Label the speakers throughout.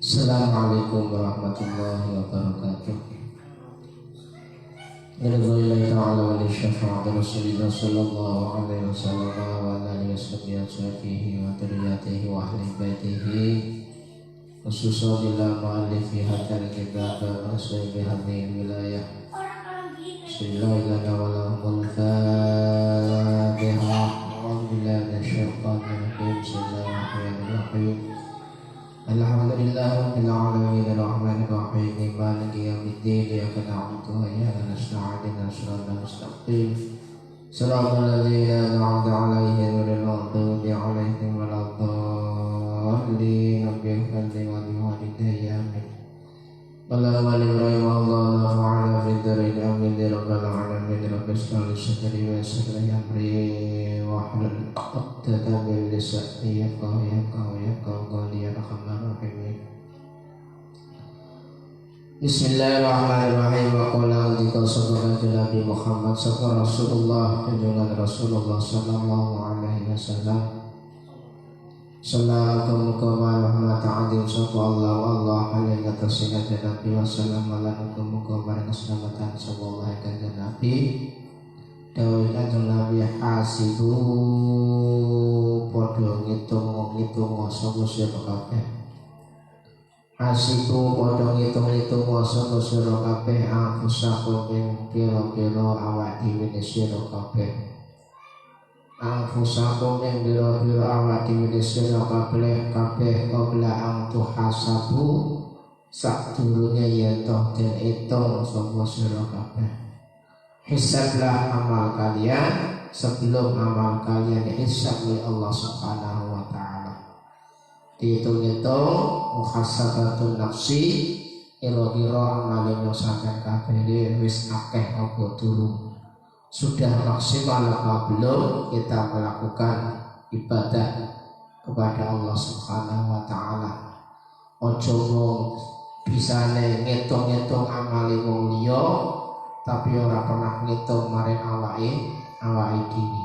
Speaker 1: Assalamualaikum warahmatullahi wabarakatuh. Ridhoillahi ta'ala wa li syafa'ati Rasulillah sallallahu alaihi wasallam wa alihi washabihi wa dzurriyyatihi wa ahli baitihi khususan ila ma'alifi hadal kitab wa ashabi hadhihi wilayah. Bismillahirrahmanirrahim. Fatiha. A'udzu billahi minasyaitonir rajim. Bismillahirrahmanirrahim. Alhamdulillahirabbil alamin arrahmanir rahim maliki yaumiddin iyyaka na'budu wa iyyaka nasta'in ihdinas siratal mustaqim siratal ladzina an'amta 'alaihim ghairil maghdubi 'alaihim waladdallin amin. Allahumma lillahi wa Allah fa'ala fi darin amin ya rabbal alamin rabbil sadri wa yassir amri wa hlul 'uqdatam min lisani yafqahu qawli ya arhamar rahimin. Bismillahirrahmanirrahim. Wa qala dzikra sabaqatu Nabi Muhammad sallallahu Rasulullah junjungan Rasulullah sallallahu alaihi wasallam. Assalamualaikum warahmatullahi wabarakatuh. Sapa Allah alaihi wasallam Nabi wassalamualaikum warahmatullahi wabarakatuh. Nabi dawuh kanjeng Nabi hasibu padha ngitung sapa sira kabeh. Hasibu padha ngitung sapa sira kabeh anfusakum ing pira-pira awak dhewe sira kabeh. Anfusakum yang biro-biro awak dhewe sira kabeh qabla ang tuhasabu sadurunge yen to den itung sapa sira kabeh. Hisablah amal kalian sebelum amal kalian dihisab oleh Allah Subhanahu wa taala. Dihitung-hitung muhasabatun nafsi kira-kira amal yang sampeyan kabeh wis akeh apa durung. Sudah maksimal apa belum kita melakukan ibadah kepada Allah Subhanahu wa taala. Ojo mung bisane ngitung-ngitung amale wong liya tapi ora pernah ngitung maring awake dhewe.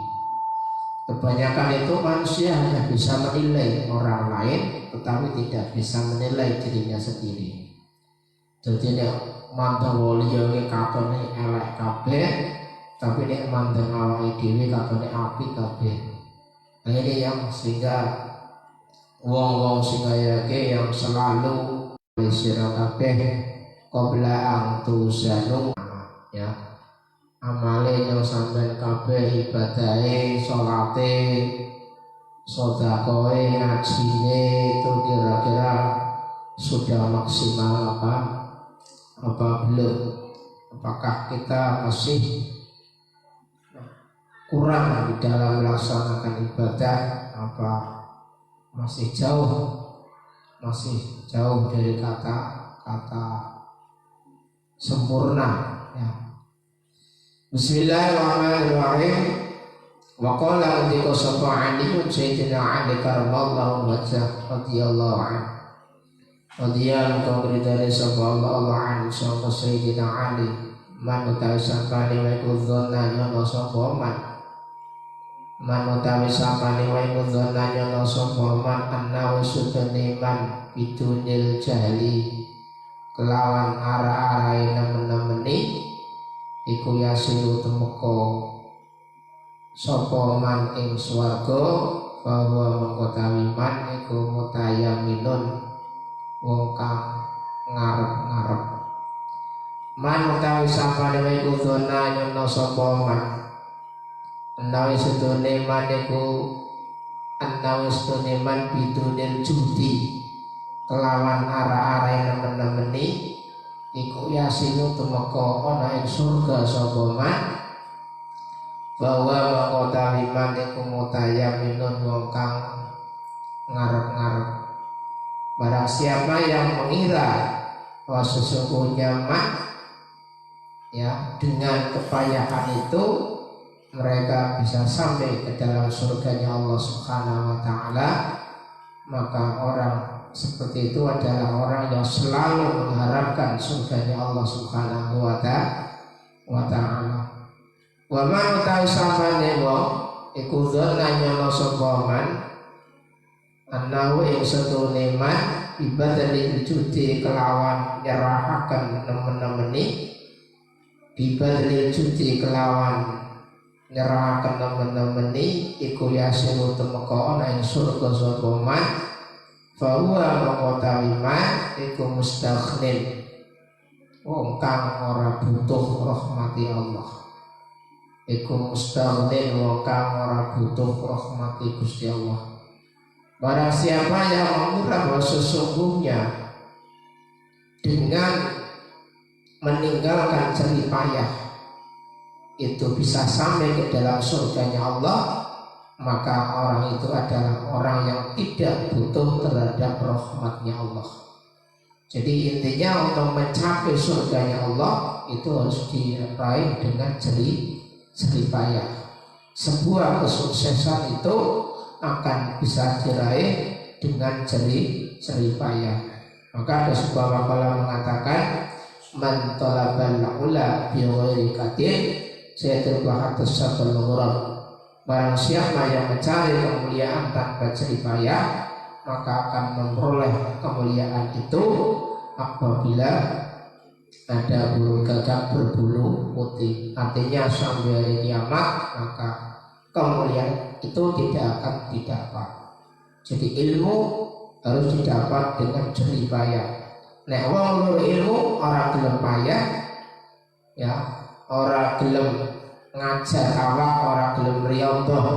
Speaker 1: Kebanyakan itu manusia hanya bisa menilai orang lain tetapi tidak bisa menilai dirinya sendiri. Jadi nek mandang wong liya iki katone elek kabeh tapi nek mandang awake dhewe katone apik kabeh. Nah ini yang sehingga wong-wong sing kaya yang selalu sira kabeh qabla ang tuzanu ya. Amale yang sampeyan kabeh ibadahe, salate, sedekahe, ngajine itu kira-kira sudah maksimal apa belum? Apakah kita masih kurang di dalam melaksanakan ibadah apa masih jauh dari kata sempurna ya. Bismillahirrahmanirrahim. Wa qala dzikra sapa Ali sayyidina Ali karramallahu wajhah radhiyallahu anhu. Radhiyallahu anhu sapa Allah an sapa sayyidina Ali man utawi sapane wae kudzona nyono sapa man utawi sapane wae kudzona nyono sapa man anna wasudane man bidunil jahli kelawan ara-arae nemen-nemeni iku yasilu temeka sapa man ing swarga bahwa mengkotawi man iku mutayaminun wong kang ngarep-ngarep. Man utawi sapane wae kudzona nyono sapa man anawi sedone man iku anawi sedone man bidunil judi kelawan ara-arae nemen-nemeni iku yasinu temeka ana ing surga sapa man bahwa mengkotawi man iku mutayaminun wong kang ngarep-ngarep. Barang siapa yang mengira bahwa sesungguhnya man ya dengan kepayahan itu mereka bisa sampai ke dalam surganya Allah Subhanahu wa taala, maka orang seperti itu adalah orang yang selalu mengharapkan surganya Allah Subhanahu wa taala. Wa man ta'isabane wong iku dzana nyono sapa man annahu ing setune man ibadalil judi kelawan nyerahaken nemen-nemeni, ibadalil judi kelawan nyerahaken nemen-nemeni iku yasiru temeka ana ing surga sapa man, fa huwa maqtawiman iku mustaghnin wong kang ora butuh rahmati Allah. Iku mustaghnin wong kang ora butuh rahmati Gusti Allah. Barang siapa yang mengira bahwa sesungguhnya dengan meninggalkan jerih payah itu bisa sampai ke dalam surganya Allah, maka orang itu adalah orang yang tidak butuh terhadap rahmatnya Allah. Jadi intinya untuk mencapai surganya Allah itu harus diraih dengan jerih payah. Sebuah kesuksesan itu akan bisa diraih dengan jerih payah. Maka ada sebuah makalah mengatakan man talabal ula bi ghairi kadin sayatul bahatus sabal ghurab. Barang siapa yang mencari kemuliaan tanpa jerih payah, maka akan memperoleh kemuliaan itu apabila ada burung gagak berbulu putih. Artinya sampai hari kiamat maka kemuliaan itu tidak akan didapat. Jadi ilmu harus didapat dengan jerih payah. Nek wong lur ilmu ora gelem payah, ya ora gelem ngajar awak, ora gelem riyadhah,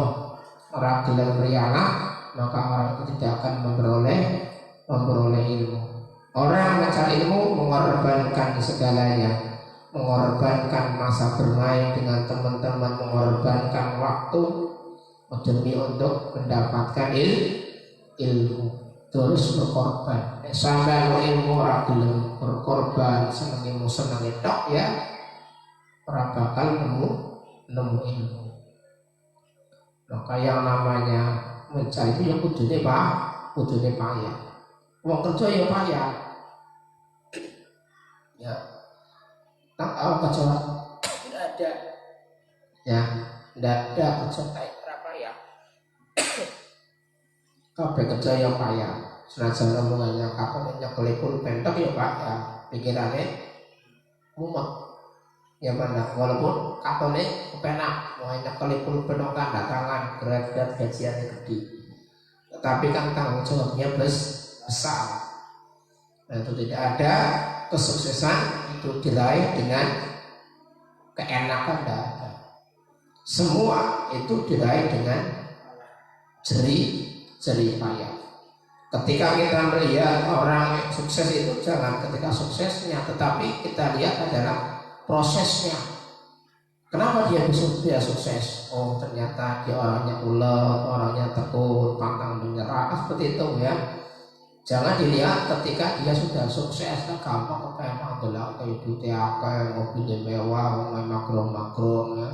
Speaker 1: ora gelem riyalah, maka orang itu tidak akan memperoleh ilmu. Orang mencari ilmu mengorbankan segalanya, mengorbankan masa bermain dengan teman-teman, mengorbankan waktu demi untuk mendapatkan ilmu. Terus berkorban. Sampai ilmu orang belum berkorban, seneng tok ya, orang bakal nemu ilmu. Maka yang namanya mencari itu yang kudune payah. Wong kerja ya payah. Ya. Tak tahu kerja tidak ada. Ya, tidak ada kerja kayak berapa ya. Kabeh kerja ya payah. Senajan omongannya kapan nyekeli pulpen tok ya payah. Pikirannya mumet. Ya mana walaupun katone kepenak mau nyekeli pulpen kan datangan berat gajiannya gede. Tetapi kan tanggung jawabnya besar. Nah, itu tidak ada kesuksesan itu diraih dengan keenakan, tidak ada. Semua itu diraih dengan jerih payah. Ketika kita melihat orang sukses itu jangan ketika suksesnya, tetapi kita lihat adalah prosesnya. Kenapa dia bisa sukses? Oh ternyata dia orangnya ulet, orangnya tekun, pantang menyerah, seperti itu ya. Jangan dilihat ketika dia sudah sukses, kan gampang kepenak adalah kayak duitnya akeh, mobilnya mewah, main makro ya.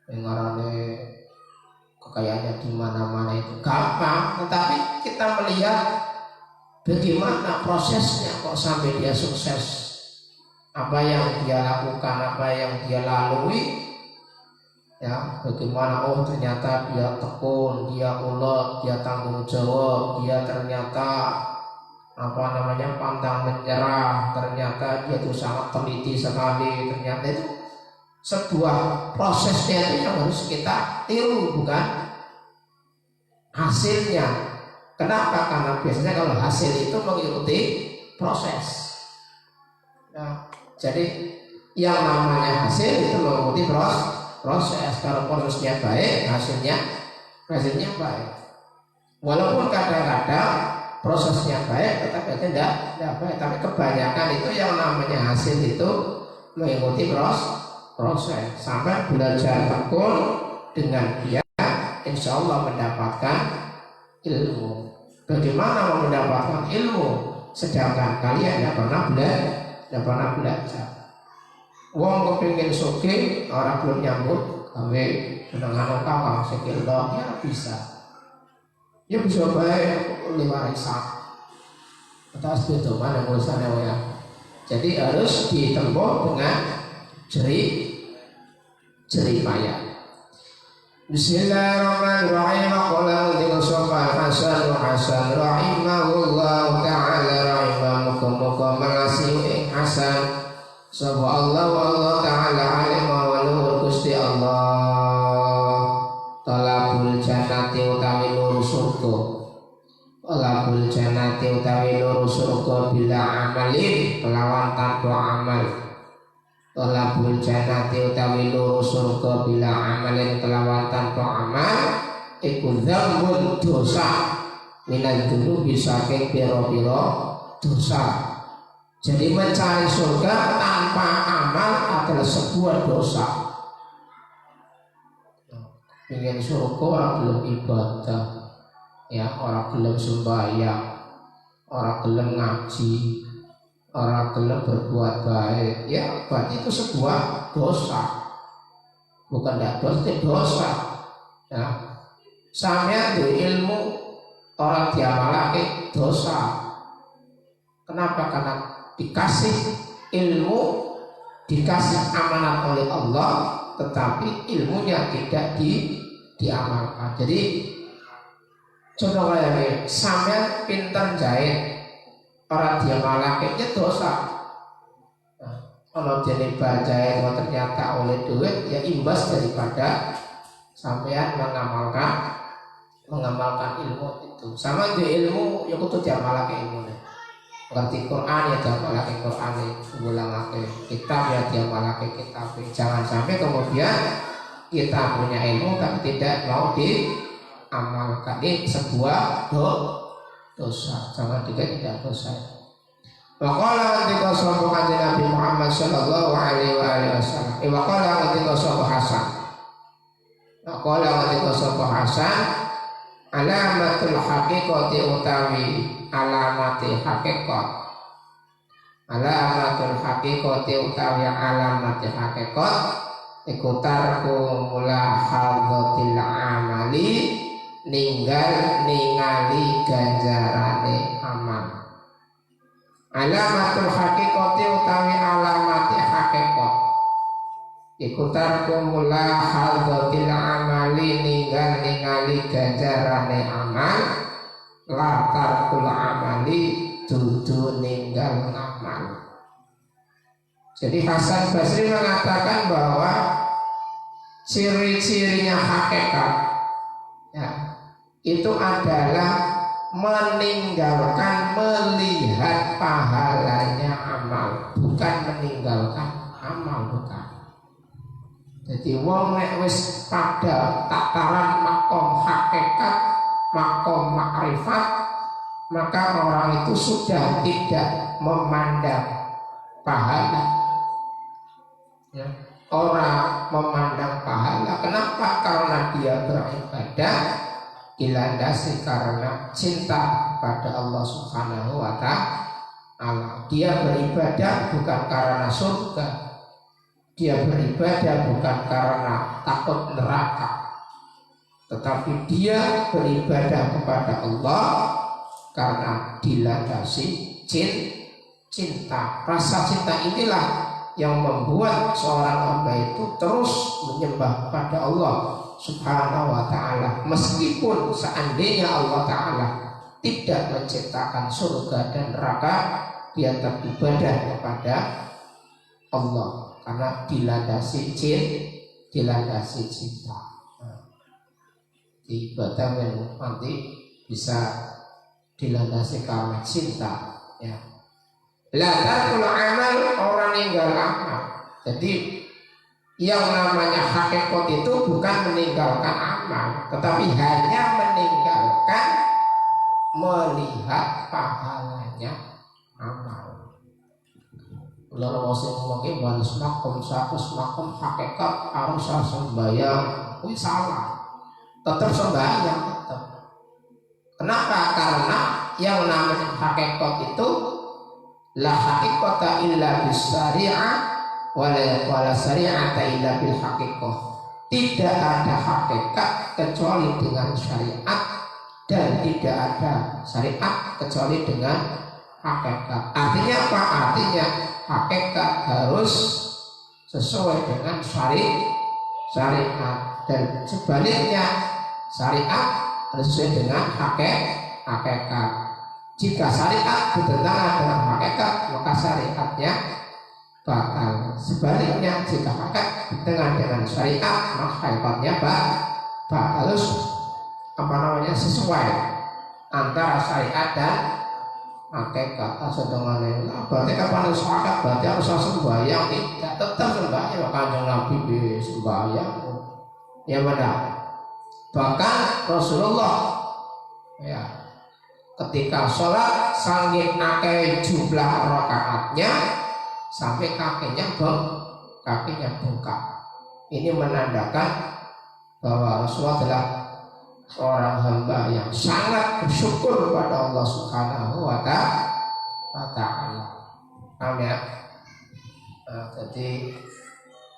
Speaker 1: Ngarane kekayaannya di mana-mana itu gampang, tetapi kita melihat bagaimana prosesnya kok sampai dia sukses. Apa yang dia lakukan, apa yang dia lalui, ya bagaimana ternyata dia tekun, dia ulet, dia tanggung jawab, dia ternyata pantang menyerah, ternyata dia itu sangat teliti sekali, ternyata itu sebuah prosesnya itu yang harus kita tiru, bukan hasilnya. Kenapa? Karena biasanya kalau hasil itu mengikuti proses. Nah, jadi yang namanya hasil itu mengikuti proses. Kalau prosesnya baik, hasilnya baik. Walaupun kadang-kadang prosesnya baik, tetapi tidak baik. Tapi kebanyakan itu yang namanya hasil itu mengikuti proses. Sampai belajar tekun dengan dia, insya Allah mendapatkan ilmu. Bagaimana mau mendapatkan ilmu sedangkan kalian tidak pernah belajar? Wong kepingin sugih orang belum nyambut gawe senengan kawang sikil ya bisa. Ya bisa baik liwarisan. Atas itu mana urusannya ya. Jadi harus ditempuh dengan jerih payah. Bismillahirrahmanirrahim. Qala Hasan rahimahullah ta'ala Sapa Allah Ta'ala alim wa luhur Gusti Allah. Talabul jannati utawi luru surga. Talabul jannati utawi luru surga bila amalin kelawan tanpa amal. Talabul jannati utawi luru surga bila amalin kelawan tanpa amal. Iku dzambun dosa minal dzunubi saking pira-pira dosa. Jadi mencari surga tanpa amal adalah sebuah dosa. Ingin surga orang belum ibadah, ya orang belum sembahyang, orang belum ngaji, orang belum berbuat baik, ya berarti itu sebuah dosa. Bukan tidak dosa, itu dosa. Ya. Sampai itu ilmu orang diamalake dosa. Kenapa? Karena dikasih ilmu, dikasih amanat oleh Allah, tetapi ilmunya tidak diamalkan. Jadi contoh kayak ini, sampean pinter jahit, orang dia malaknya dosa. Nah, kalau dia jahit ternyata oleh duit, ya imbas daripada sampean mengamalkan ilmu itu. Sama di ilmu, ya kudu diamalkan ilmunya. Ngerti Quran ya diamalake Quran, ngulangake kitab ya diamalake kitab. Jangan sampai kemudian kita punya ilmu tapi tidak mau diamalkan. Ini sebuah dosa. Jangan tidak dosa. Waqala ketika sapa kanjeng Nabi Muhammad sallallahu alaihi wasallam. Waqala ketika sapa Hasan. Waqala ketika sapa Hasan, alamatul haqiqati utawi alamati hakikat. Alamatul haqiqati utawi alamati hakikat iku tarku mulahadzatil amali, ninggal ningali ganjarane amal. Alamatul haqiqati utawi alamati hakikat iku tarku mulahadzatil amali, ninggal ningali ganjarane amal. Latar kula amali dudu ninggal amal. Jadi Hasan Basri mengatakan bahwa ciri-cirinya hakikat ya, itu adalah meninggalkan melihat pahalanya amal, bukan meninggalkan amal, bukan. Jadi wong nek wis pada tataran makom hakikat, makom makrifat, maka orang itu sudah tidak memandang pahala. Ya. Orang memandang pahala. Kenapa? Karena dia beribadah dilandasi karena cinta pada Allah Subhanahu wa Ta'ala. Dia beribadah bukan karena surga. Dia beribadah bukan karena takut neraka. Tetapi dia beribadah kepada Allah karena dilandasi cinta. Rasa cinta inilah yang membuat seorang hamba itu terus menyembah kepada Allah Subhanahu wa Ta'ala, meskipun seandainya Allah Ta'ala tidak menciptakan surga dan neraka, dia tetap ibadah kepada Allah karena dilandasi cinta. Ibadah yang nanti bisa dilandasi karena cinta, ya. Latarul amal, orang ninggal amal. Jadi yang namanya hakikat itu bukan meninggalkan amal, tetapi hanya meninggalkan melihat pahalanya amal. Lalu masih ngomongin balas makom, sakus makom hakikat harus sembahyang, itu salah. Tetap sembahyang tetap. Kenapa? Karena yang namanya hakikat itu la hakikata illa bis syari'ah wala syari'ata illa bil haqiqah. Tidak ada hakikat kecuali dengan syariat, dan tidak ada syariat kecuali dengan hakikat. Artinya apa? Artinya hakikat harus sesuai dengan syariat, dan sebaliknya syariat harus sesuai dengan hakikat. Jika syariat bertentangan dengan hakikat, maka syariatnya batal. Sebaliknya jika akad di tengah dengan syariat maka akadnya batal. Terus sesuai antara syariat dan hakikat. Sedangkan berarti kapan harus akad berarti harus sembahyang, tidak tetap sembahyang. Kanjeng Nabi sembahyang ya benar. Bahkan Rasulullah ya ketika sholat saking akeh jumlah rakaatnya sampai kakinya bengkak. Ini menandakan bahwa Rasulullah adalah seorang hamba yang sangat bersyukur kepada Allah Subhanahu wa Ta'ala. Paham ya? Jadi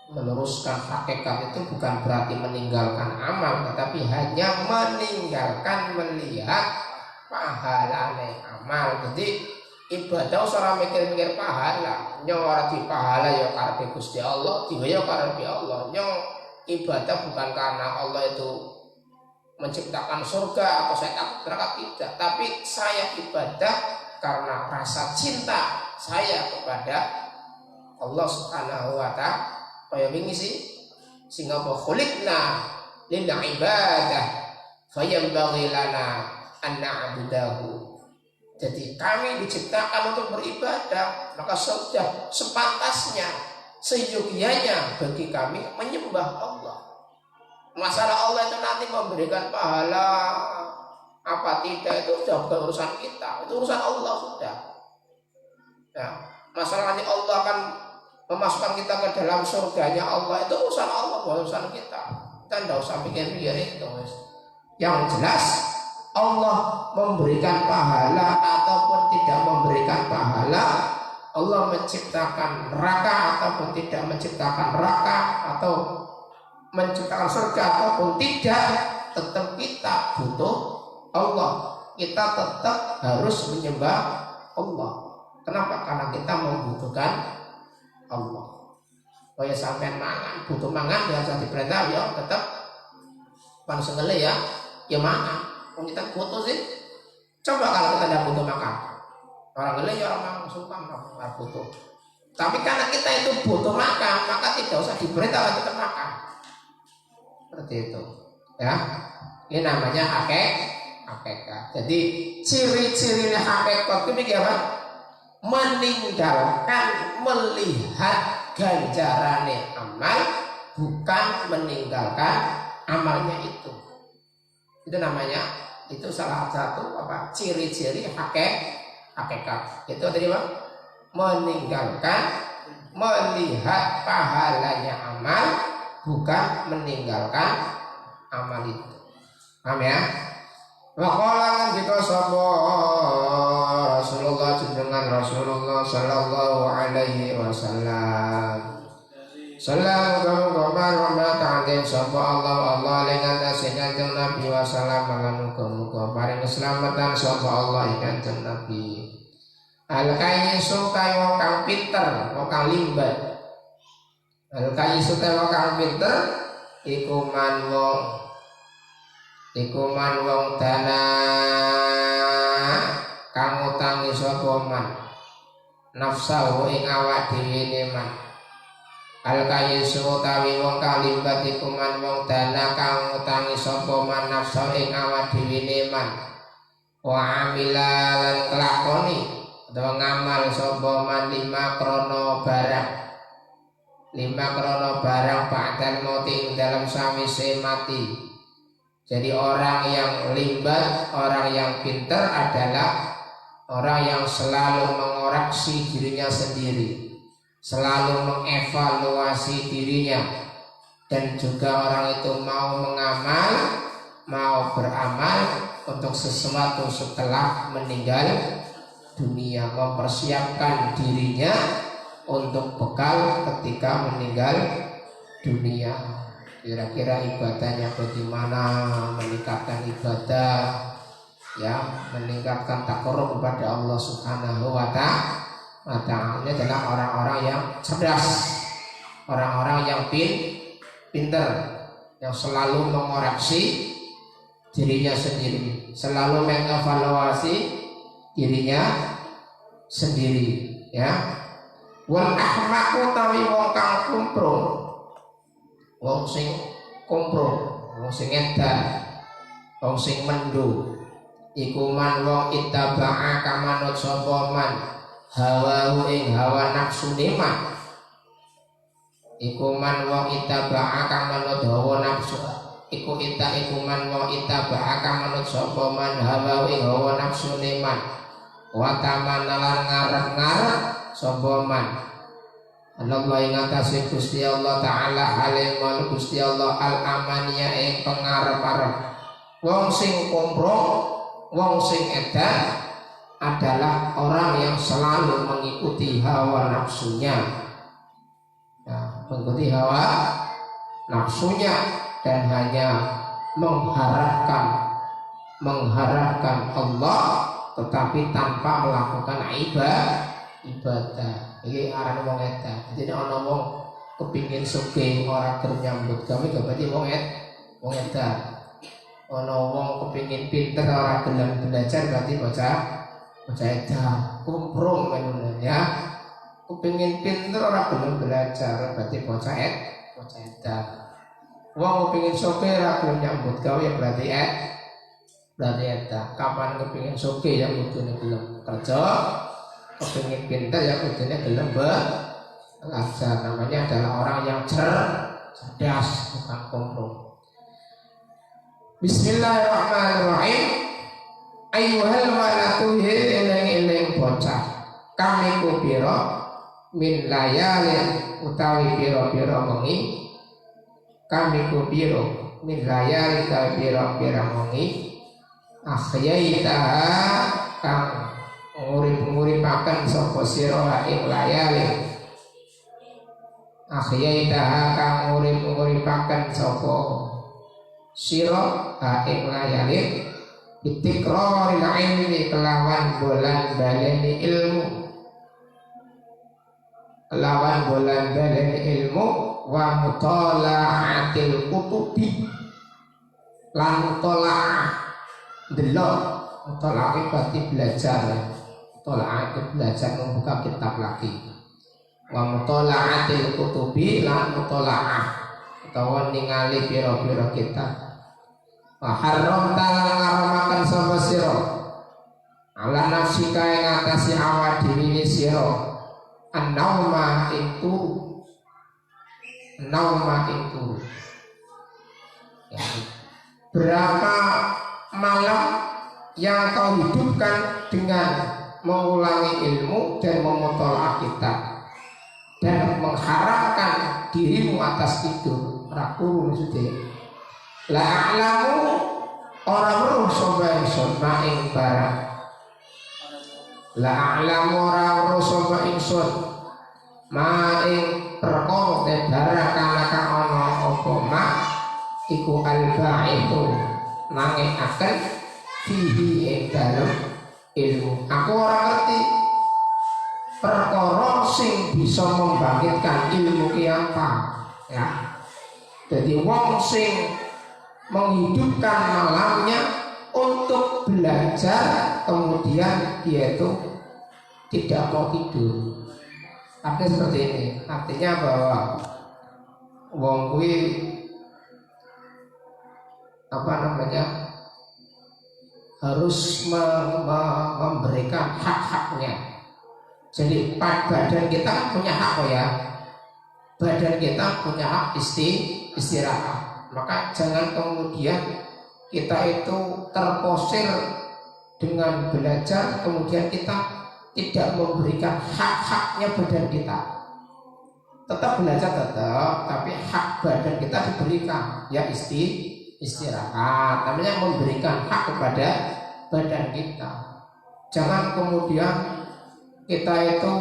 Speaker 1: meluruskan hakikat itu bukan berarti meninggalkan amal, tetapi hanya meninggalkan melihat pahalane amal. Jadi ibadah seorang mikir-mikir pahala, nyong ora di pahala ya karepe Gusti Allah, diwe ya karepe Allah. Nyong ibadah bukan karena Allah itu menciptakan surga atau saya takut neraka, tidak, tapi saya ibadah karena rasa cinta saya kepada Allah Subhanahu wa Ta'ala. Kaya wingi sih sehingga khuliqna lil ibadah fayambaghi lana an na'budahu. Jadi kami diciptakan untuk beribadah, maka sudah sepantasnya seyogianya bagi kami menyembah Allah. Masalah Allah itu nanti memberikan pahala apa tidak itu sudah bukan urusan kita, itu urusan Allah sudah. Ya, masalahnya Allah akan memasukkan kita ke dalam surganya Allah, itu urusan Allah, bukan urusan kita. Kita tidak usah pikir-pikir itu. Yang jelas Allah memberikan pahala ataupun tidak memberikan pahala, Allah menciptakan neraka ataupun tidak menciptakan neraka, atau menciptakan surga ataupun tidak, tetap kita butuh Allah. Kita tetap harus menyembah Allah. Kenapa? Karena kita membutuhkan Allah. Oh ya sampai mangan, butuh mangan ya jadi perintah ya tetap panas ngele ya mangan. Kita butuh sih. Coba kalau kita tidak butuh makan, orang ngele ya orang makan sumpah nggak butuh. Tapi karena kita itu butuh makan, maka tidak usah diperintah untuk makan. Seperti itu. Ya, ini namanya hakikat. Jadi ciri-cirinya hakikat itu bagaimana? Meninggalkan melihat ganjarannya amal, bukan meninggalkan amalnya itu. Itu namanya, itu salah satu ciri-ciri hakikat. Itu tadi Bang, meninggalkan melihat pahalanya amal, bukan meninggalkan amal itu. Paham ya? Waqala jika sapa Rasulullah jenengan Rasulullah sallallahu alaihi wasallam. Salam kabar wa ta'zim sapa Allah ing atase Kanjeng Nabi wasallam lan muga-muga paring keselamatan sapa Allah ing Kanjeng Nabi. Al-kayyisu kaya kang pinter, kang limbat. Al-kayyisu kaya kang pinter iku man wong dana kang utangi sapa man nafsahu ing awak dhewe man. Al-kayyisu utawi wong kang limbat iku man wong dana kang utangi sapa man nafsahu ing awak dhewe man. Wa amila lan kelakoni utawa ngamal sapa man lima krana barang ba'dal mauti dalam sawise mati. Jadi orang yang limbat, orang yang pintar adalah orang yang selalu mengoreksi dirinya sendiri, selalu mengevaluasi dirinya, dan juga orang itu mau mengamal, mau beramal untuk sesuatu setelah meninggal dunia, mempersiapkan dirinya untuk bekal ketika meninggal dunia. Kira-kira ibadahnya bagaimana, meningkatkan ibadah, ya, meningkatkan takarrub kepada Allah Subhanahu wa Ta'ala. Ini adalah orang-orang yang cerdas, orang-orang yang pintar, yang selalu mengoreksi dirinya sendiri, selalu mengevaluasi dirinya sendiri, ya. Wal ahmaku tawi wong kang kumprung, wong sing kumprung, wong sing edan, wong sing mendhu, iku man wong ittaba'a kamanut sapa man hawa ing hawa nafsune man. Iku man wong ittaba'a kamanut hawa nafsu, iku man wong ittaba'a kamanut sapa man hawa ing hawa nafsune man. Wa tamanalan ngarep-ngarep sapa man Allah ing atase Gusti Allah taala alimul Gusti Allah al amaniya ing pengarep-arep. Wong sing kumprung, wong sing edan adalah orang yang selalu mengikuti hawa nafsunya, mengikuti hawa nafsunya dan hanya mengharapkan Allah tetapi tanpa melakukan ibadah. Ini aran wong edan. Jadi ana wong kepingin sugih ora gelem nyambut gawe berarti wong edan. Ana wong kepingin pinter ora gelem belajar berarti bocah edan. Kumprung ngono ya. Kepingin pinter ora gelem belajar berarti bocah edan. Wong kepingin sugih ora gelem nyambut gawe berarti edan. Kapan kepingin sugih ya kudune gelem kerja, kepingin pinter ya kudune gelem belajar. Namanya adalah orang yang cerdas, bukan kumprung. Bismillahirrahmanirrahim. Ayyuhal walatu eling-eling bocah, kami kupira min layalin utawi pira-pira wengi, kami kupira min layalin utawi pira-pira wengi, akhyaitaha kang ngurip-nguripaken sapa sira ing layalin, akhyaitaha kang ngurip-nguripaken sapa sira ing layalin bitikraril ilmi kelawan bolan baleni ilmu, kelawan bolan baleni ilmu wa mutala'atil kutubi lan mutola'ah delok. Mutola'ah berarti belajar, mutola'ah itu belajar membuka kitab lagi. Wa mutala'atil kutubi lan mutola'ah utawa ningali pira-pira kitab. Wa haram talan ngaramaken sapa sira ala nafsika ing atase awak dhewe sira an-nauma ing turu, nauma ing turu. Ya. Berapa malam yang kau hidupkan dengan mengulangi ilmu dan memutolaah kitab dan mengharapkan dirimu atas tidur rakuru maksudnya. La a'lamu orang roh sapa ingsun ing barang. La a'lamu orang roh sapa ingsun ing perkara te barang kana kang ana apa ma iku al-ba'itu nanging akan fihi ing dalem ilmu. Aku ora ngerti perkara sing bisa membangkitkan ilmu ki apa ya. Jadi wong sing menghidupkan malamnya untuk belajar kemudian dia itu tidak mau tidur. Artinya seperti ini. Artinya bahwa wong kuwi harus memberikan hak-haknya. Jadi badan kita kan punya hak ya. Badan kita punya hak istirahat. Maka jangan kemudian kita itu terposir dengan belajar kemudian kita tidak memberikan hak-haknya badan kita. Tetap belajar tapi hak badan kita diberikan ya istirahat. Namanya memberikan hak kepada badan kita. Jangan kemudian kita itu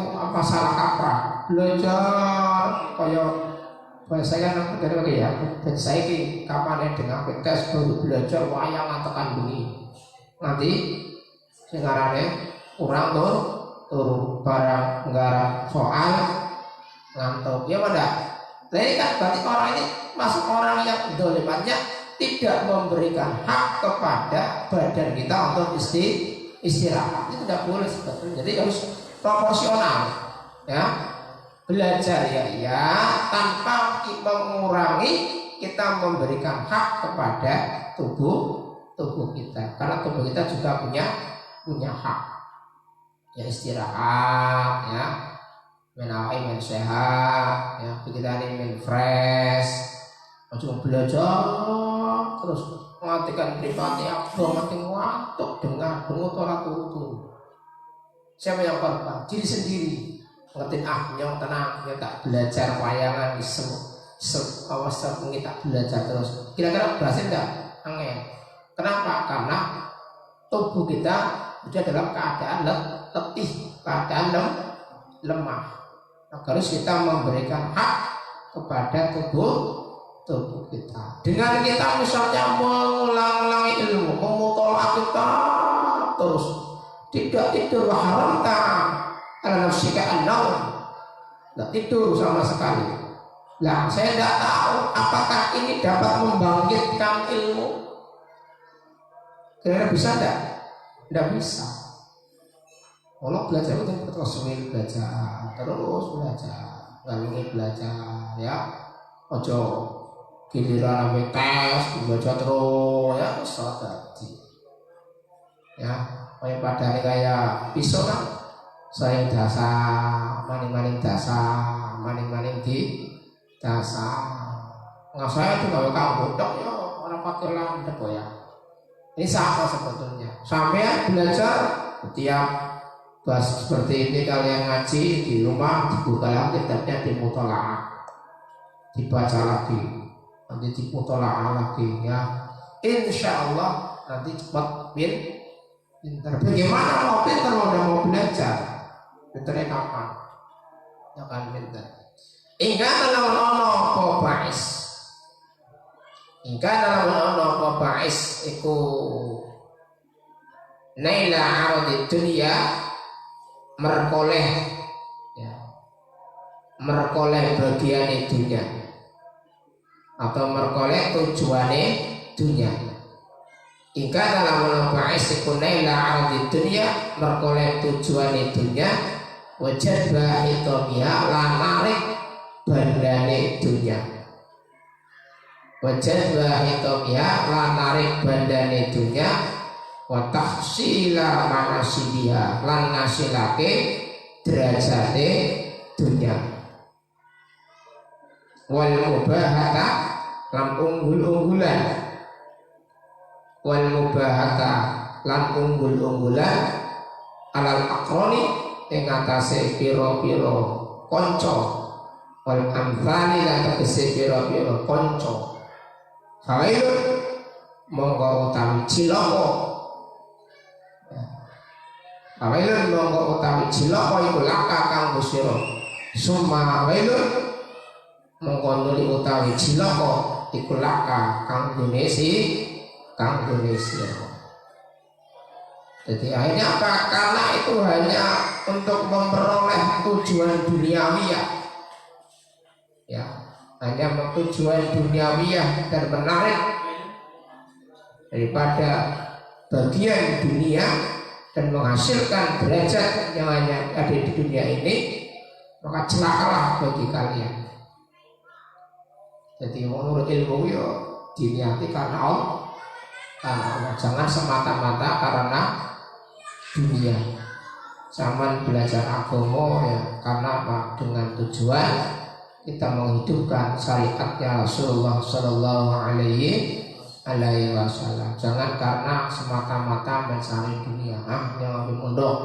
Speaker 1: salah kaprah belajar kayak bahasa kan dari bagi ya. Dan saya ini kapan dengan tes baru belajar wayang tekan bengi. Nanti sengarane kurang tur barang nggarap soal ngantuk ya pada. Jadi kan berarti orang ini masuk orang yang dolimannya tidak memberikan hak kepada badan kita untuk istirahat. Itu tidak boleh sebetulnya. Jadi harus proporsional ya. belajar ya tanpa mengurangi kita memberikan hak kepada tubuh kita, karena tubuh kita juga punya hak ya, istirahat ya, menawai men sehat ya, pikiran men fresh, cuma belajar terus mengatakan pribadi aku mati ngantuk dengan bengut ora turu. Siapa yang korban? Diri sendiri. Ngerti yang tenang, yang tak belajar wayangan awas ini tak belajar terus. Kira-kira berhasil enggak? Angin. Kenapa? Karena tubuh kita sudah dalam keadaan letih, keadaan lemah. Nah, harus kita memberikan hak kepada tubuh kita. Dengan kita misalnya mengulang-ulangi ilmu, memutolak kita terus tidak tidur haram karena nafsika an-naum, tidak tidur sama sekali. Nah, saya tidak tahu apakah ini dapat membangkitkan ilmu. Kira-kira bisa tidak? Tidak bisa. Kalau belajar itu terus belajar, lalu belajar ya. Ojo giliran sampai tes baca terus ya, bisa tadi ya. Kayak pada kayak pisau kan, saya dasar maning-maning di dasar. Nggak, saya tuh kalau kamu dok ya orang pakai landep ya. Ini sama sebetulnya. Sampai belajar setiap bahas seperti ini, kalian ngaji di rumah dibuka lagi kitabnya, dimutolaah, dibaca lagi, nanti dimutolaah lagi ya. Insya Allah nanti cepat pinter. Bagaimana mau pinter kalau udah mau belajar? Pinternya kapan? Ya kan pinter. Ingat dalam ono ba'is. Ingat dalam ono ba'is iku naila aradi dunia, merkoleh ya, merkoleh bagian dunia atau merkoleh tujuannya dunia. Ika dalam ba'is naila aradi dunia, merkoleh tujuannya dunia, wajad bahitomiha lanarik bandane dunia, wajad bahitomiha lanarik bandane dunia, wa tahsila manasibiha lan nasilake derajate dunia, wal mubahata lan unggul-unggulan, wal mubahata lan unggul-unggulan alal akroni ing atase pira-pira kanca, wal amthali lan tegese pira-pira kanca. Fawailun monggo utawi cilaka, fawailun monggo utawi cilaka iku laka kanggo sira. Summa wailun monggo nuli utawi cilaka iku laka kanggo sira. Jadi akhirnya apa? Karena itu hanya untuk memperoleh tujuan duniawiyah ya, hanya tujuan duniawiyah dan menarik daripada bagian dunia dan menghasilkan derajat yang hanya ada di dunia ini, maka celakalah bagi kalian. Jadi menurut ilmu yo diniati karena Allah, jangan semata-mata karena dunia. Zaman belajar agama ya karena apa? Dengan tujuan kita menghidupkan syariatnya Rasulullah Sallallahu Alaihi Wasallam. Jangan karena semata-mata mencari dunia. Yang ambil mondok,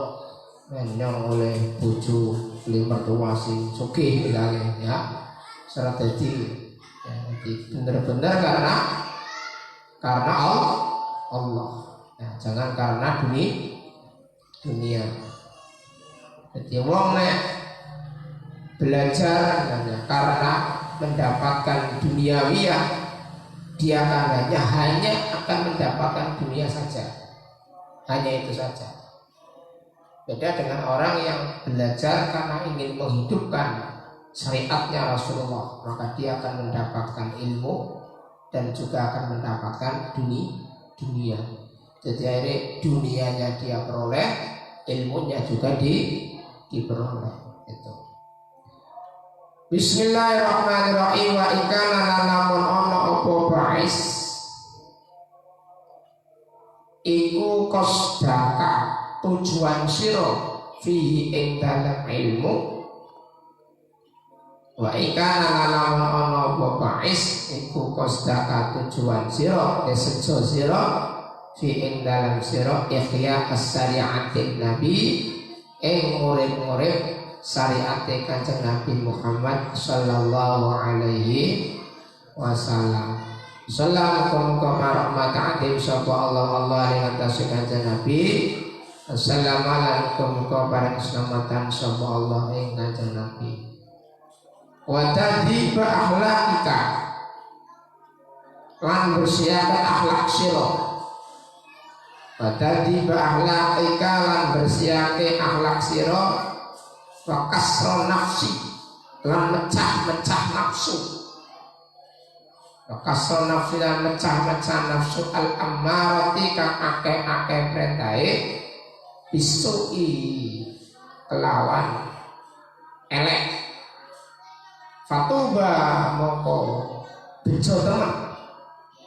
Speaker 1: yang oleh bojo, oleh mertua si sugih misalnya ya. Salah jadi benar-benar karena Allah. Ya, jangan karena dunia. Jadi wong nek belajar karena mendapatkan duniawiyah, dia hanya akan mendapatkan dunia saja, hanya itu saja. Beda dengan orang yang belajar karena ingin menghidupkan syariatnya Rasulullah, maka dia akan mendapatkan ilmu dan juga akan mendapatkan dunia. Jadi akhirnya dunianya dia peroleh, ilmunya juga diperoleh. Itu. Bismillahirrahmanirrahim. Wa ikana lamun ono apa ba'is iku qasdaka tujuan sira fihi ing dalam ilmu. Wa ikana lamun ono apa ba'is iku qasdaka tujuan sira sejo sira fi ing dalam sira ihya as-syari'atin nabi ing murid-murid syariat Kanjeng Nabi Muhammad sallallahu alaihi wasallam. Assalamualaikum warahmatullahi wabarakatuh. Allah ing atas Kanjeng Nabi. Assalamualaikum warahmatullahi keselamatan sapa Allah ing Kanjeng Nabi. Wa tadhiba akhlaqika lan bersiapkan akhlak sira. Wa tadhiba akhlaqika lan bersiapke akhlak sira. Wa kasra nafsi lan mecah-mecah nafsu. Wa kasra nafsi lan mecah-mecah nafsu al ammarati kang akeh-akeh perintahe bisui kelawan elek. Fatuba mongko bejo temen.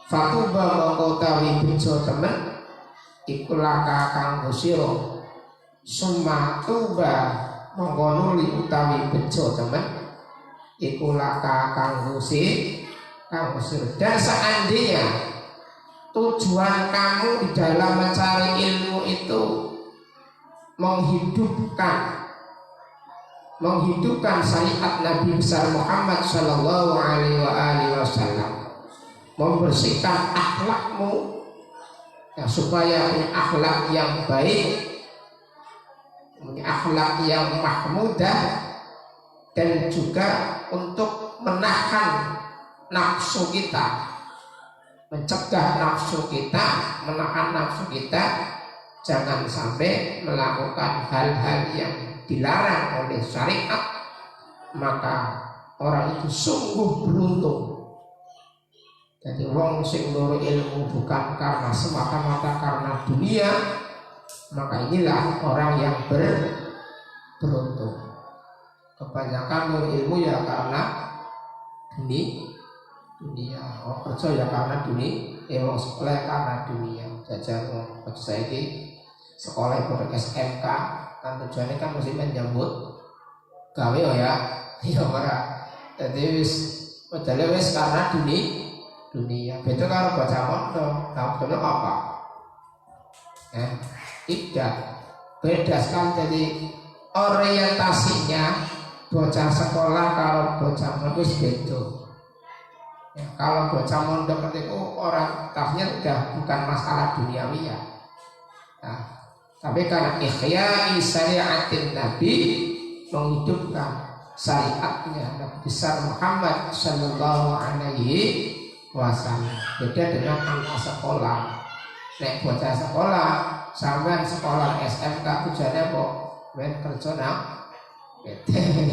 Speaker 1: Fatuba mongko tawi bejo temen iku laka kanggo sira. Summa tuba mongko nuli utawi bejo temen iku laka kanggo sira. Dan seandainya tujuan kamu di dalam mencari ilmu itu menghidupkan syariat Nabi besar Muhammad sallallahu alaihi wasallam, membersihkan akhlakmu ya, supaya punya akhlak yang baik, punya akhlak yang mahmudah, dan juga untuk menahan nafsu kita, mencegah nafsu kita, menahan nafsu kita jangan sampai melakukan hal-hal yang dilarang oleh syariat. Maka orang itu sungguh beruntung. Jadi wong sing loro ilmu bukan karena semata-mata karena dunia, maka inilah orang yang beruntung. Kebanyakan loro ilmu ya karena dunia, kerja ya karena dunia, wong sekolah karena dunia. Jajan wong saya ini sekolah produk SMK kan tujuannya kan mesti menyambut gawe ya ora. Jadi wis karena dunia. Beda karo baca mondok. Nah, mondok apa? Tidak. Beda sekali. Jadi orientasinya bocah sekolah kalau bocah mondok wis beda. Ya, kalau bocah mondok itu orang tafsir udah bukan masalah duniawi ya. Nah, tapi karena ihya syariatin Nabi, menghidupkan syariatnya Nabi besar Muhammad sallallahu alaihi wasallam. Beda dengan anak sekolah. Nek bocah sekolah, sampean sekolah SMK tujuannya kok men kerja nang PT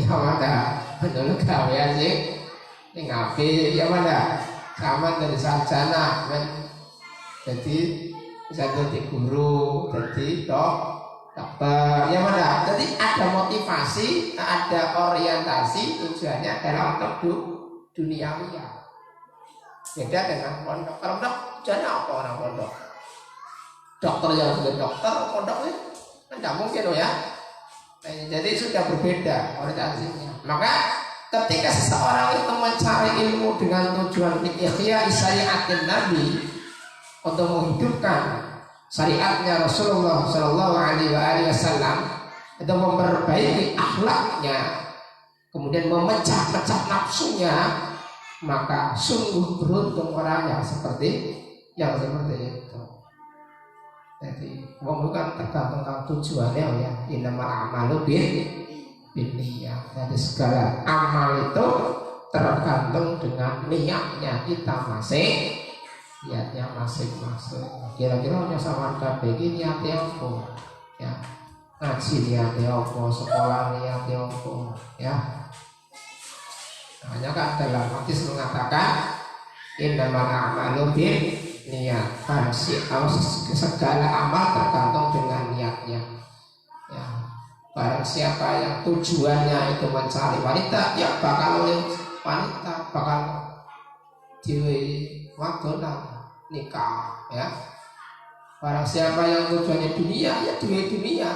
Speaker 1: ya mana? Menurut gawean sih ning ngapi ya mana? Sama dari sarjana men jadi bisa jadi guru, jadi dokter, ya mana? Jadi ada motivasi, ada orientasi, tujuannya adalah untuk duniawi ya. Beda dengan pondok. Kalau pondok tujuannya apa orang pondok? Dokter yang sudah dokter, pondoknya kan tidak mungkin loh ya. Nah, jadi sudah berbeda orientasinya. Maka ketika seseorang itu mencari ilmu dengan tujuan ihya syariatin Nabi, untuk menghidupkan syariatnya Rasulullah Shallallahu Alaihi Wasallam, itu memperbaiki akhlaknya, kemudian memecah-mecah nafsunya, maka sungguh beruntung orang yang seperti itu. Jadi bukan tergantung tujuannya ya. Innamal a'malu binniyat. Jadi segala amal itu tergantung dengan niatnya kita niatnya masing-masing. Kira-kira hanya sama kabeh iki niatnya apa? Ya. Ngaji niatnya apa, sekolah niatnya apa, ya. Hanya kan dalam hadis mengatakan innamal a'malu binniyat. Segala amal tergantung dengan niatnya. Ya. Barang siapa yang tujuannya itu mencari wanita, ya bakal oleh wanita, bakal diwadona nikah, ya. Barang siapa yang tujuannya dunia, ya dunia,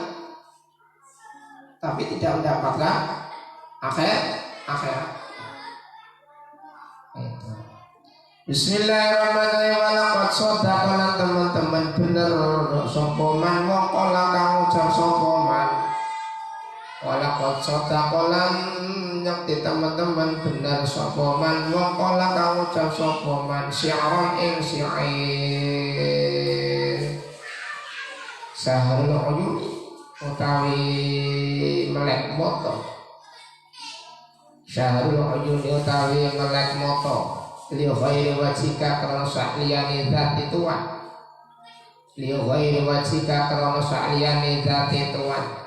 Speaker 1: tapi tidak mendapatkan akhirat. Itu. Bismillahirrahmanirrahim. Walaqad shadaqana teman-teman bener sapa man waqala kang ucap sapa man. Walaqad shadaqana nyakti teman-teman bener sapa man waqala kang ucap sapa man syi'ran ing syi'ir. Sahrul uyuni utawi melek moto. Sahrul uyuni utawi melek moto. Liu ghairi wajika karena sakliyani dzati tuan. Liu ghairi wajika karena sakliyani dzati tuan.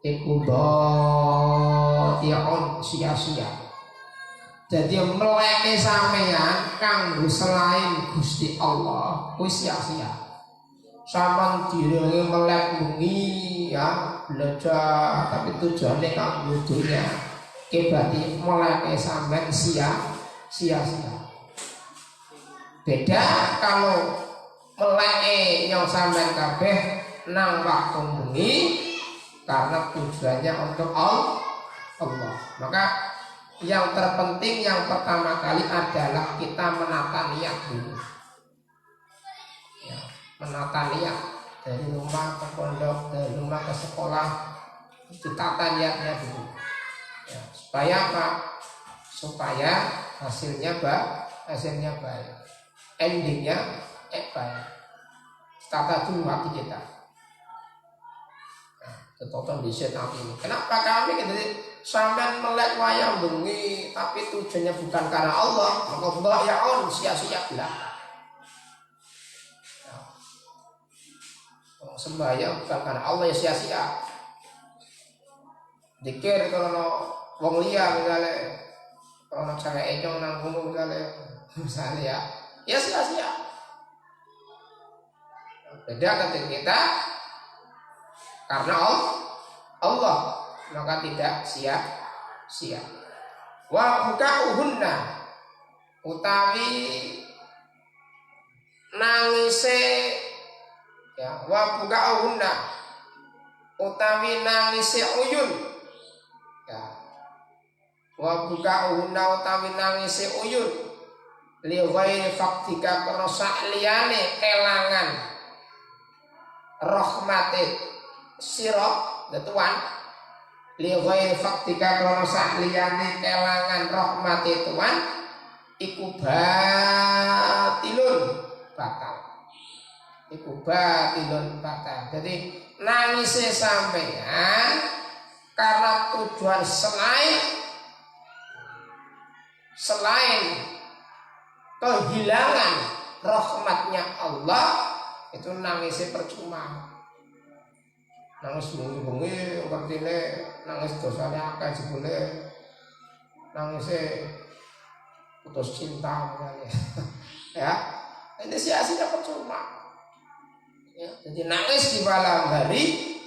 Speaker 1: Iku dhai'un sia-sia. Jadi meleke sampeyan kanggo selain Gusti Allah kuwi sia-sia. Sampeyan direnge melek bengi ya belajar tapi tujuannya kanggo dunya. Ki berarti meleke sampeyan sia-sia. Beda kalau meleke yang sampean kabeh nang waktu bengi karena tujuannya untuk Allah. Maka yang terpenting yang pertama kali adalah kita menata niat dulu. Ya, menata niat dari rumah ke pondok, dari rumah ke sekolah, ditata niatnya dulu. Ya, supaya apa? Supaya hasilnya baik, endingnya baik. Tata dulu hati kita. Nah, ketonton di hati ini. Kenapa kami kita sampai melek wayang bengi, tapi tujuannya bukan karena Allah, maka Allah ya on sia-sia belaka. Nah, sembahyang bukan karena Allah ya sia-sia. Dikir kalau wong liya misalnya. Kalau nak cewek enyong nang gunung misalnya ya sia-sia. Beda ketika kita karena Allah maka tidak sia-sia. Wa bukauhunna utawi nangise ya wa bukauhunna utawi nangise uyun ya. Wa bukauhunna utawi nangise uyun li ghairi faktika kana sakliyane kelangan rahmate sira tuan li ghairi faktika kana sakliyane kelangan rahmate tuan iku batilun batal. Jadi nangise sampeyan karena tujuan selain kehilangan rahmatnya Allah itu nangisnya percuma. Nangis bengi-bengi artine nangis dosane akeh jebule. Nangisnya putus cinta misalnya. Ya, ini sia-sia percuma. Ya, jadi nangis di malam hari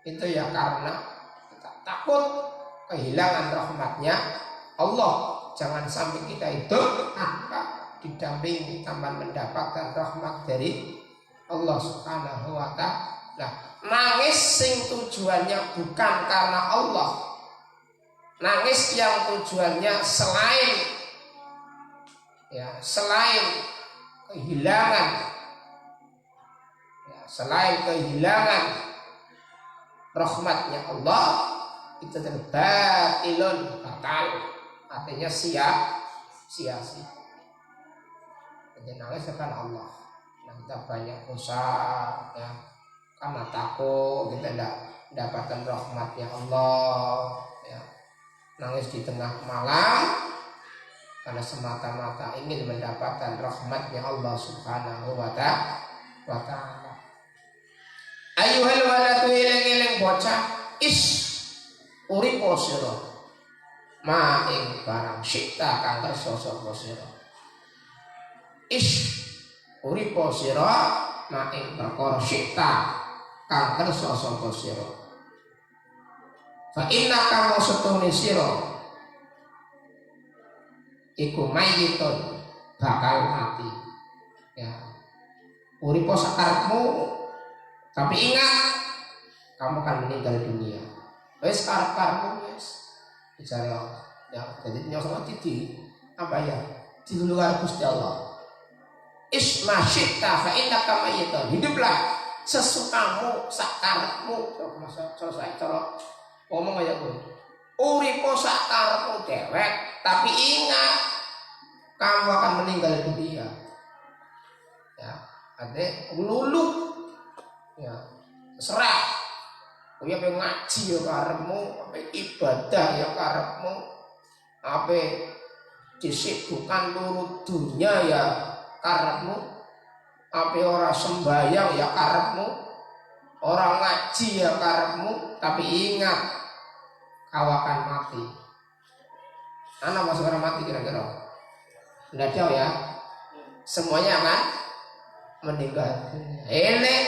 Speaker 1: itu ya karena kita takut kehilangan rahmatnya Allah. Jangan sampai kita itu didampingi tanpa mendapatkan rahmat dari Allah Subhanahu wa ta'ala. Nangis sing tujuannya bukan karena Allah. Nangis yang tujuannya selain kehilangan rahmatnya Allah itu terbatilun batal. Artinya sia-sia. Jadi nangis akan Allah. Nah, kita banyak dosa ya, karena takut kita tidak mendapatkan rahmatnya Allah ya. Nangis di tengah malam karena semata-mata ingin mendapatkan rahmatnya Allah Subhanahu wa ta'ala. Ayuhal waladu eling-eling bocah uripo sira maing barang syikta kang kersa sapa sira. Uripo sira maing perkara syikta kang kersa sapa sira. Fa innaka mustuni sira iku mayyitun bakal mati. Ya. Uripo sakarepmu, tapi ingat kamu akan meninggal dunia. Wes karep-karepmu wes dicari Allah. Ya, jadi nyosok titi apa ya? Dilulukan Gusti Allah. Isma syi'ta fa innaka mayyitun. Hiduplah sesukamu, sakarepmu. Selesai cara ngomong aja pun. Uripo sakarepmu dewek, tapi ingat kamu akan meninggal dunia. Ya, adek lulu. Ya, serah. Kuwi ape ngaji ya karepmu, ape ibadah ya karepmu, ape disibukkan nurut dunia ya karepmu, ape ora sembayang ya karepmu, ora ngaji ya karepmu, tapi ingat kau akan mati. Anak masuk orang mati kira-kira? Enggak tahu ya. Semuanya akan meninggal. Eleng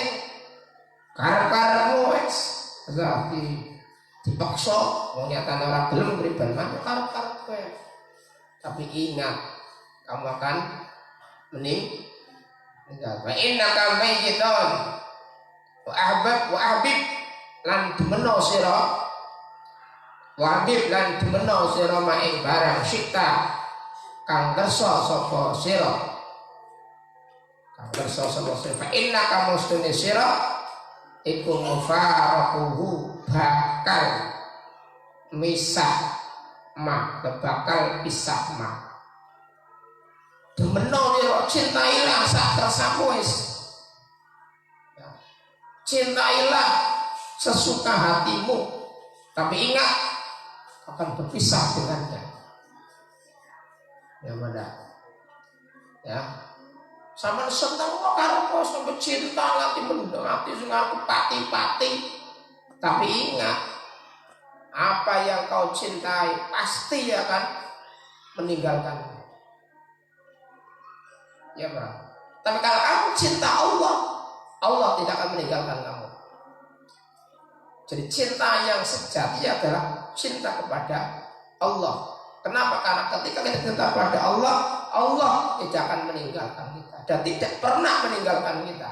Speaker 1: karep-karepmu wis dipaksa wong nyatane ora gelem beribadah mana karep-karep kowe. Tapi ingat kamu akan meninggal. Wa innaka mayyitun wa ahbib lan demeno sira wabib lan demeno sira maing barang sita kang kersa sapa sira fa innaka mustuni sira iku mufaraquhu bakal misah ma bakal pisah ma demeno sira cintailah sak kersamu wis cintailah sesuka hatimu, tapi ingat akan berpisah dengannya. Ya mana? Ya. Sama seneng kok karo sampai cinta nanti mendung hati sing aku pati-pati. Tapi ingat apa yang kau cintai pasti akan meninggalkanmu. Ya, Bang. Tapi kalau kamu cinta Allah, Allah tidak akan meninggalkan kamu. Jadi cinta yang sejati adalah cinta kepada Allah. Kenapa? Karena ketika kita cinta kepada Allah, Allah tidak akan meninggalkan kita dan tidak pernah meninggalkan kita.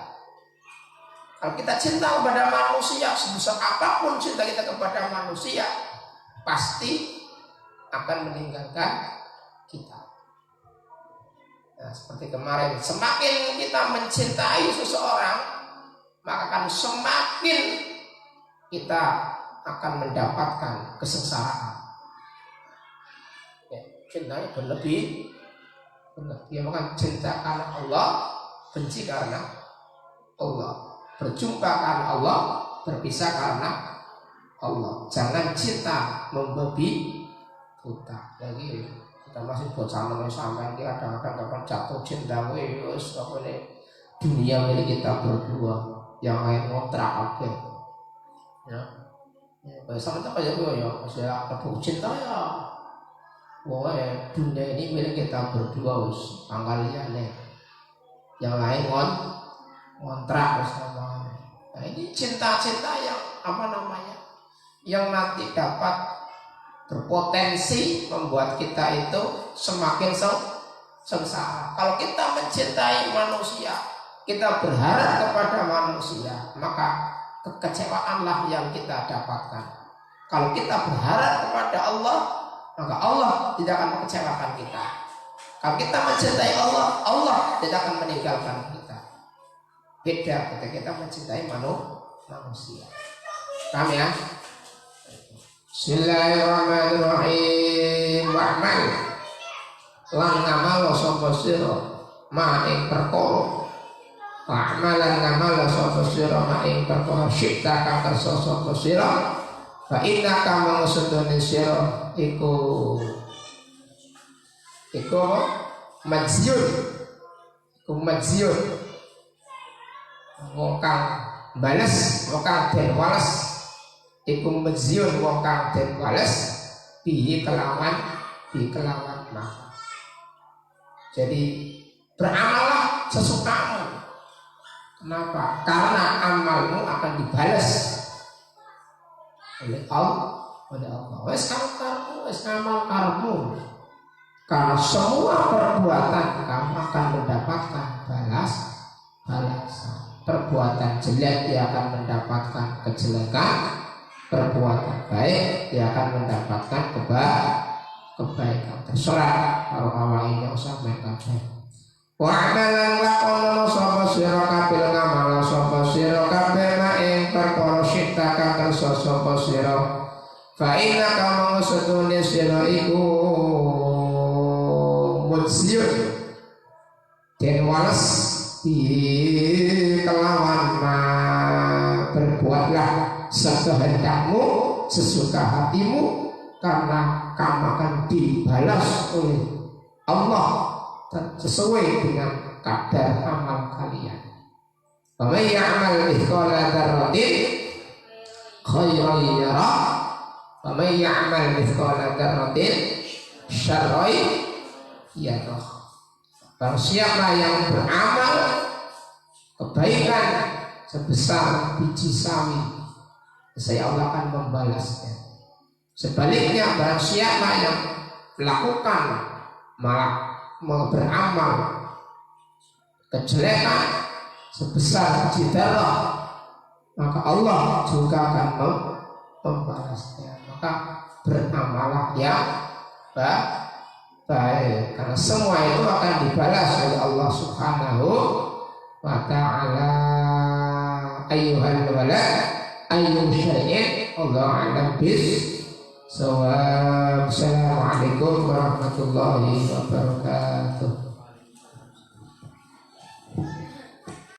Speaker 1: Kalau kita cinta kepada manusia, sebesar apapun cinta kita kepada manusia, pasti akan meninggalkan kita. Nah, seperti kemarin, semakin kita mencintai seseorang, maka akan semakin kita akan mendapatkan kesengsaraan. Ya, cintanya berlebih. Dia makan cinta karena Allah, benci karena Allah, berjumpa karena Allah, berpisah karena Allah. Jangan cinta membabi buta. Jadi kita masih bocah sampai sampai kadang-kadang kapan jatuh cinta wes apa nih dunia ini kita berdua, yang lain ngontrak apa? Ya, sama tak aja gue ya, saya kebuk cinta ya. Wah, dunia ini milik kita berdua us, pangkaliannya. Yang lain ngontrak bersama. Nah ini cinta-cinta yang apa namanya? Yang nanti dapat berpotensi membuat kita itu semakin sengsara. Kalau kita mencintai manusia, kita berharap kepada manusia, maka kekecewaanlah yang kita dapatkan. Kalau kita berharap kepada Allah, maka Allah tidak akan mengecewakan kita. Kalau kita mencintai Allah, Allah tidak akan meninggalkan kita. Beda ketika kita mencintai manusia. Paham ya? Bismillahirrahmanirrahim. Wa'mal lan ngamal sapa sira ma ing perkara. Wa'mal lan ngamal sapa sira ma ing perkara syita kang kersa sapa sira. Fa innaka mangusudune sira iku majziyun wong kang bales, wong kang den wales iku majziyun wong kang den wales bi kelawan maka. Jadi beramallah sesukamu. Kenapa? Karena amalmu akan dibalas oleh Allah. oleh Allah. Wes karmu, wes ngamal karmu. Karena semua perbuatan kamu akan mendapatkan balasan. Perbuatan jelek dia akan mendapatkan kejelekan, perbuatan baik dia akan mendapatkan kebaikan. Terserah kalau awal ini usah kabeh. Wa amalan lakono sapa sira kabeh ngamal sapa sira kabeh mak ing perkara sita kang kersa sapa sira. Fa inna kama sedune sira iku mujziyun den wales kelawan berbuatlah sekehendakmu sesuka hatimu karena kamu akan dibalas oleh Allah sesuai dengan kadar amal kalian. Wa may ya'mal mithqala dzarratin khairan yarah wa may ya'mal mithqala dzarratin syarran yarah. Barang siapa yang beramal kebaikan sebesar biji sawi, saya Allah akan membalasnya. Sebaliknya barang siapa yang melakukan beramal kejelekan sebesar biji darah, maka Allah juga akan membalasnya. Maka beramalah yang baik, karena semua itu akan dibalas oleh Allah Subhanahu wa ta'ala. Ayyuhal walad ayyu syai'in Allah a'lam bis. Assalamualaikum warahmatullahi wabarakatuh.